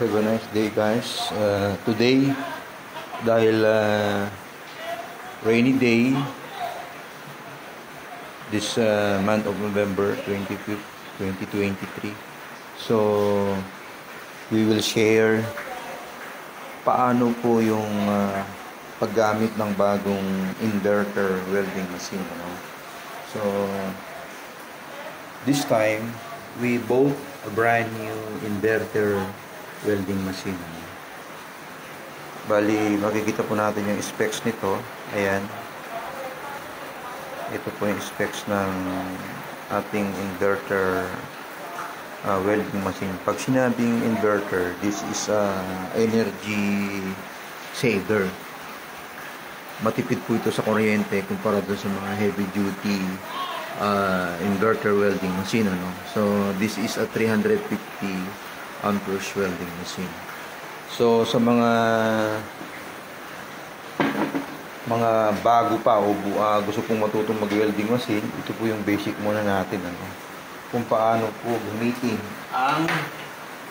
Have a nice day, guys. Today, dahil rainy day, this month of November 25th, 2023. So, we will share paano po yung paggamit ng bagong inverter welding machine. So, this time, we bought a brand new inverter welding machine. Bali, makikita po natin yung specs nito. Ayan. Ito po yung specs ng ating inverter welding machine. Pag sinabing inverter, this is energy saver. Matipid po ito sa kuryente kumpara doon sa mga heavy duty inverter welding machine. So, this is a 350 amperes welding machine. So sa mga bago pa o gusto pong matutong mag-welding machine, ito po yung basic muna natin kung paano po gamitin ang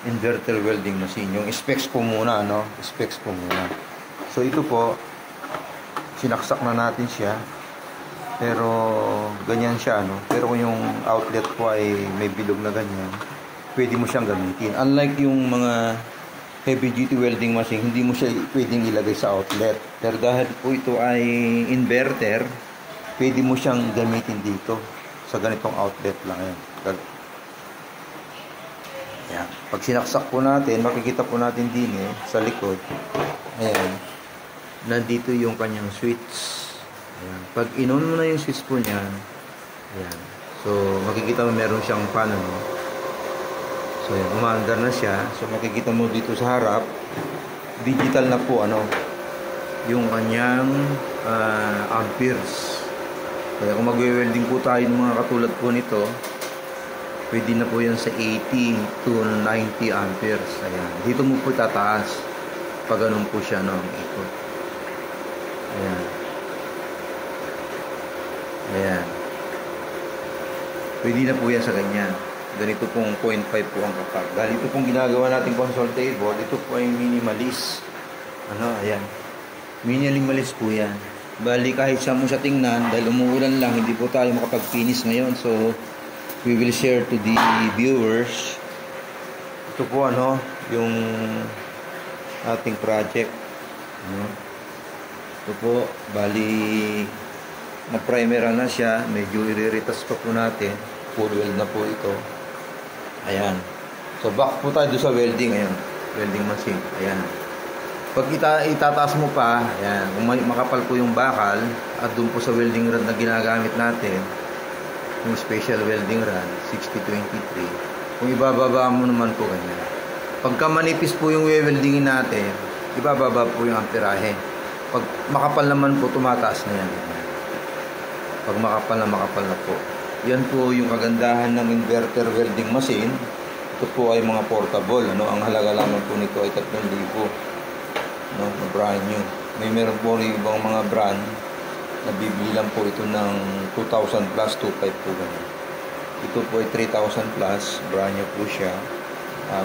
inverter welding machine. Yung specs po muna, specs po muna. So ito po, sinaksak na natin siya. Pero ganyan siya, Pero kung yung outlet po ay may bilog na ganyan, pwede mo siyang gamitin. Unlike yung mga heavy duty welding machine, hindi mo siya pwedeng ilagay sa outlet. Pero dahil po ito ay inverter, pwede mo siyang gamitin dito sa ganitong outlet lang. Ayan. Pag sinaksak po natin, makikita po natin din sa likod. Ayan. Nandito yung kanyang switch. Ayan. Pag in-on mo na yung switch po niyan, ayan. So makikita mo meron siyang pan. So, umaandar na siya. So, makikita mo dito sa harap, digital na po, yung kanyang amperes. Kaya kung magwe-welding po tayo ng mga katulad po nito, pwede na po yan sa 80 to 90 amperes. Ayan. Dito mo po tataas pag ganun po siya, ikot. Ayan. Ayan. Pwede na po yan sa ganyan. Ganito pong 0.5 po ang kapag. Dahil ito pong ginagawa natin console table, ito po ay minimalist. Ayan. Minimalist po yan. Bali kahit saan mo siya tingnan, dahil umuulan lang, hindi po tayo makapag-finish ngayon. So, we will share to the viewers. Ito po yung ating project. Ito po, bali na-primer na siya. Medyo i-retouch pa po natin. Full weld na po ito. Ayan. So back po tayo sa welding. Ayan. Welding machine. Ayan. Pag itataas mo pa, ayan, kung makapal po yung bakal, at doon po sa welding rod na ginagamit natin, yung special welding rod 6023, kung ibababa mo naman po ganyan. Pagka manipis po yung weldingin natin, ibababa po yung amperahe. Pag makapal naman po, tumataas na yan. Pag makapal na po. Yan po yung kagandahan ng inverter welding machine. Ito po ay mga portable. Ang halaga lamang po nito ay 3,000. Brand new. Meron po rin ibang mga brand na bibili lang po ito ng 2,000 plus, 2,500 po ganun. Ito po ay 3,000 plus. Brand new po siya.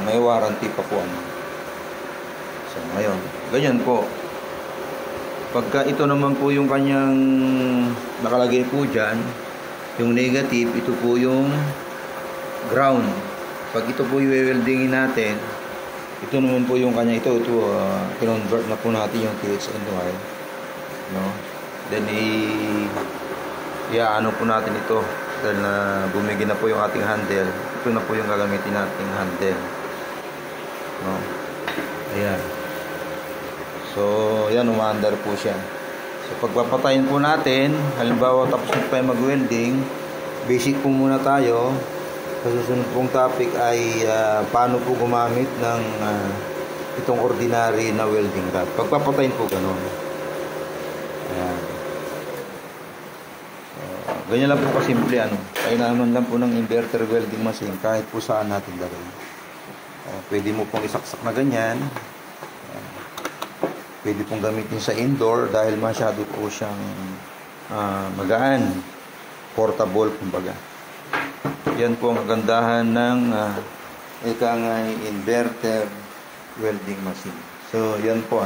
May warranty pa po. So ngayon, ganyan po. Pagka ito naman po yung kanyang nakalagay po dyan, yung negative, ito po yung ground. Pag ito po yung weldingin natin, ito naman po yung kanya, ito kinonvert na po natin yung TXNY. Then, ano po natin ito. Dahil na bumigay na po yung ating handle, ito na po yung gagamitin nating handle. Ayan. So, yan, umaandar po siya. So, pagpapatayin po natin, halimbawa tapos na tayo mag-welding, basic po muna tayo. Sa susunod pong topic ay paano po gumamit ng itong ordinary na welding rod. Pagpapatayin po ganun. Ayan. So, ganyan lang po kasimple. Kailangan lang po ng inverter welding machine kahit po saan natin lagay. Pwede mo pong isaksak na ganyan. Pwede pong gamitin sa indoor dahil masyado po siyang magaan. Portable, kumbaga. Yan po ang kagandahan ng inverter welding machine. So yan po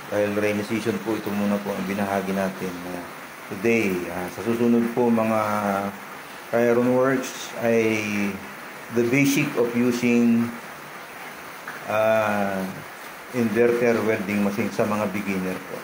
dahil rainy season po, ito muna po ang binahagi natin today. Sa susunod po mga Iron Works ay the basic of using inverter welding machine sa mga beginner po.